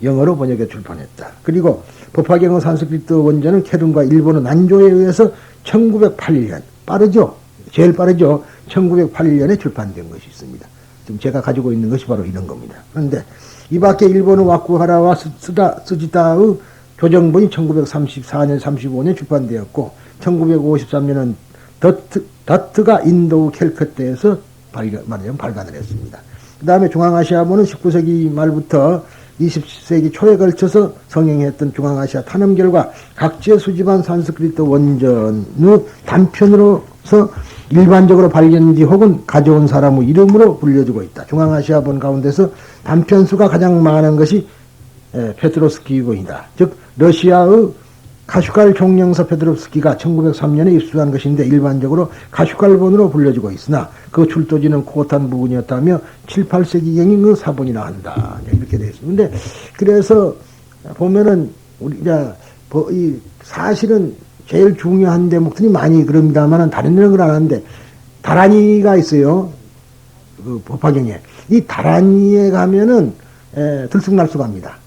영어로 번역해 출판했다. 그리고 법화경의 산스크리트 원전은 캐른과 일본의 난조에 의해서 1908년 빠르죠? 제일 빠르죠? 1908년에 출판된 것이 있습니다. 지금 제가 가지고 있는 것이 바로 이런 겁니다. 그런데 이 밖에 일본의 와쿠하라와 스지다의 교정본이 1934년, 35년 출판되었고 1953년은 더트가 인도 캘커타에서 발간을 했습니다. 그 다음에 중앙아시아본은 19세기 말부터 20세기 초에 걸쳐서 성행했던 중앙아시아 탐험 결과 각지에 수집한 산스크리트 원전의 단편으로서 일반적으로 발견지 혹은 가져온 사람의 이름으로 불려지고 있다. 중앙아시아 본 가운데서 단편수가 가장 많은 것이 페트로스키본이다. 즉 러시아의 가슈칼 종령서 페트로스키가 1903년에 입수한 것인데 일반적으로 가슈칼본으로 불려지고 있으나 그 출토지는 코탄 부근이었다며 7, 8세기경의 그 사본이라 한다. 이렇게 되어 있습니다. 근데 그래서 보면은 우리 이 사실은 제일 중요한 대목들이 많이 그럽니다만은 다른 이런 건 안 하는데 다란이가 있어요. 그 법화경에 이 다란이에 가면은 들쑥날쑥합니다.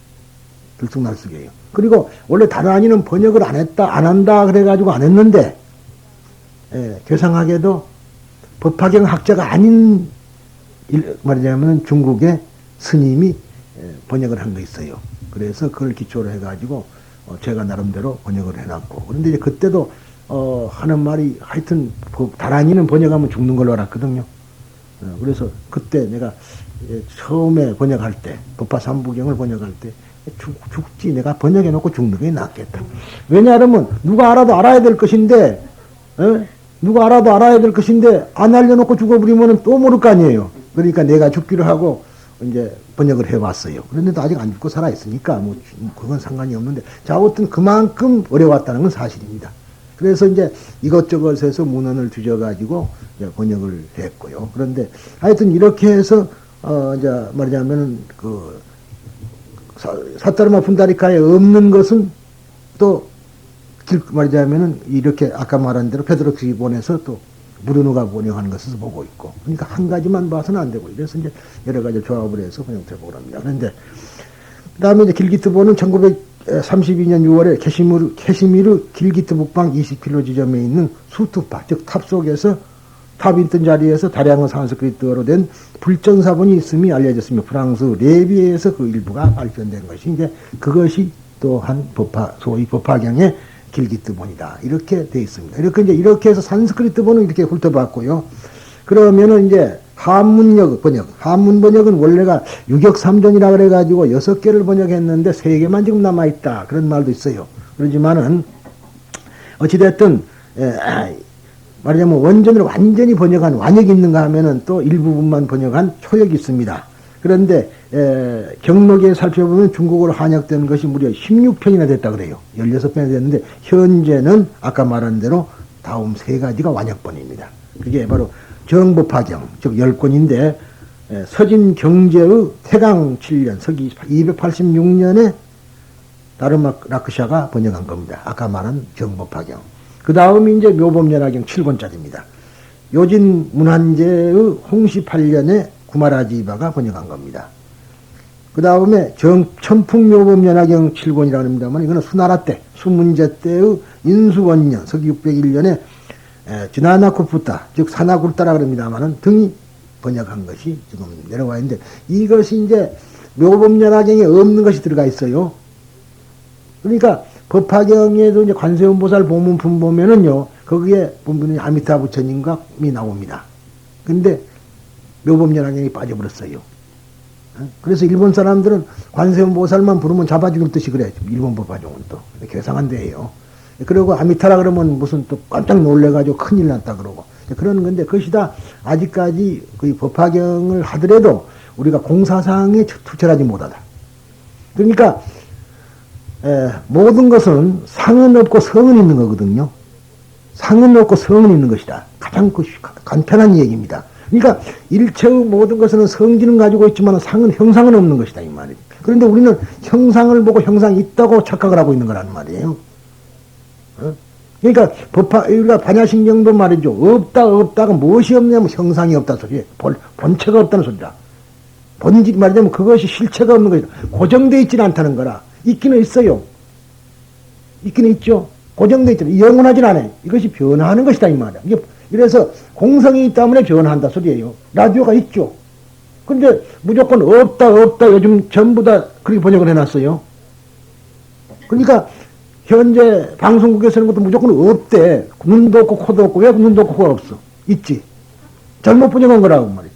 들쑥날쑥이에요. 그리고 원래 다란이는 번역을 안 한다 그래가지고 안 했는데 교상하게도 법화경 학자가 아닌 말하자면 중국의 스님이 번역을 한 거 있어요. 그래서 그걸 기초로 해가지고 제가 나름대로 번역을 해놨고 그런데 이제 그때도 하는 말이 하여튼 다란이는 번역하면 죽는 걸로 알았거든요. 그래서 그때 내가 처음에 번역할 때 법화 삼부경을 번역할 때 죽지 내가 번역해놓고 죽는 게 낫겠다. 왜냐하면 누가 알아도 알아야 될 것인데 누가 알아도 알아야 될 것인데 안 알려놓고 죽어버리면 또 모를 거 아니에요. 그러니까 내가 죽기로 하고 이제 번역을 해왔어요. 그런데도 아직 안 죽고 살아있으니까 뭐 그건 상관이 없는데 자 어떤 그만큼 어려웠다는 건 사실입니다. 그래서 이제 이것저것 해서 문헌을 뒤져가지고 이제 번역을 했고요. 그런데 하여튼 이렇게 해서 이제 말하자면은 그 사타르마 분다리카에 없는 것은 또 말하자면은 이렇게 아까 말한 대로 페드로키본에서 또 무르누가 번역한 것을 보고 있고 그러니까 한 가지만 봐서는 안 되고 이래서 이제 여러 가지 조합을 해서 번역해 보고 합니다. 그런데 그다음에 이제 길기트본은 1932년 6월에 캐시미르 길기트 북방 20km 지점에 있는 수투파 즉 탑 속에서 탑 있던 자리에서 다량의 산스크리트어로 된 불전사본이 있음이 알려졌으며 프랑스 레비에서 그 일부가 발견된 것이 이제 그것이 또한 소위 법화경의 길기트본이다. 이렇게 돼 있습니다. 이렇게 해서 산스크리트본은 이렇게 훑어봤고요. 그러면은 이제 한문 번역은 원래가 유격삼전이라 그래가지고 6개를 번역했는데 3개만 지금 남아있다. 그런 말도 있어요. 그러지만은 어찌됐든 말하자면 원전을 완전히 번역한 완역이 있는가 하면은 또 일부분만 번역한 초역이 있습니다. 그런데 경록에 살펴보면 중국어로 한역된 것이 무려 16편이나 됐다 그래요. 16편이 됐는데 현재는 아까 말한 대로 다음 3가지가 완역본입니다. 그게 바로 정법화경 즉 10권인데 서진경제의 태강 7년 서기 286년에 다르마라크샤가 번역한 겁니다. 아까 말한 정법화경. 그 다음이 이제 묘법연화경 7권짜리입니다. 요진 문한재의 홍시 8년에 구마라지바가 번역한 겁니다. 그 다음에 천풍묘법연화경 7권이라고 합니다만 이거는 수나라 때, 수문제 때의 인수원년, 서기 601년에 지나나쿠프타, 즉 사나굴타라 그럽니다만은 등이 번역한 것이 지금 내려와 있는데 이것이 이제 묘법연화경에 없는 것이 들어가 있어요. 그러니까 법화경에도 이제 관세음보살 보문품 보면은요, 거기에 보면은 아미타 부처님이 나옵니다. 근데 묘법연화경이 빠져버렸어요. 그래서 일본 사람들은 관세음보살만 부르면 잡아죽일 듯이 그래. 일본 법화경은 또. 괴상한 데예요. 그리고 아미타라 그러면 무슨 또 깜짝 놀래가지고 큰일 났다 그러고. 그러는 건데 그것이 다 아직까지 그 법화경을 하더라도 우리가 공사상에 투철하지 못하다. 그러니까 모든 것은 상은 없고 성은 있는 거거든요. 상은 없고 성은 있는 것이다. 가장 간편한 얘기입니다. 그러니까 일체의 모든 것은 성질은 가지고 있지만 상은 형상은 없는 것이다 이 말이에요. 그런데 우리는 형상을 보고 형상이 있다고 착각을 하고 있는 거란 말이에요. 그러니까 우리가 반야신경도 말이죠. 없다가 무엇이 없냐면 형상이 없다 소리예요. 본체가 없다는 소리다. 본질 말하자면 그것이 실체가 없는 것이다. 고정되어 있지는 않다는 거라. 있기는 있어요. 있기는 있죠. 고정되어 있잖아요. 영원하진 않아요. 이것이 변화하는 것이다 이 말이야. 그래서 공성이 때문에 변화한다 소리예요. 라디오가 있죠. 근데 무조건 없다 요즘 전부 다 그렇게 번역을 해놨어요. 그러니까 현재 방송국에서 하는 것도 무조건 없대. 눈도 없고 코도 없고 왜 눈도 없고 코가 없어? 있지. 잘못 번역한 거라고 말이야.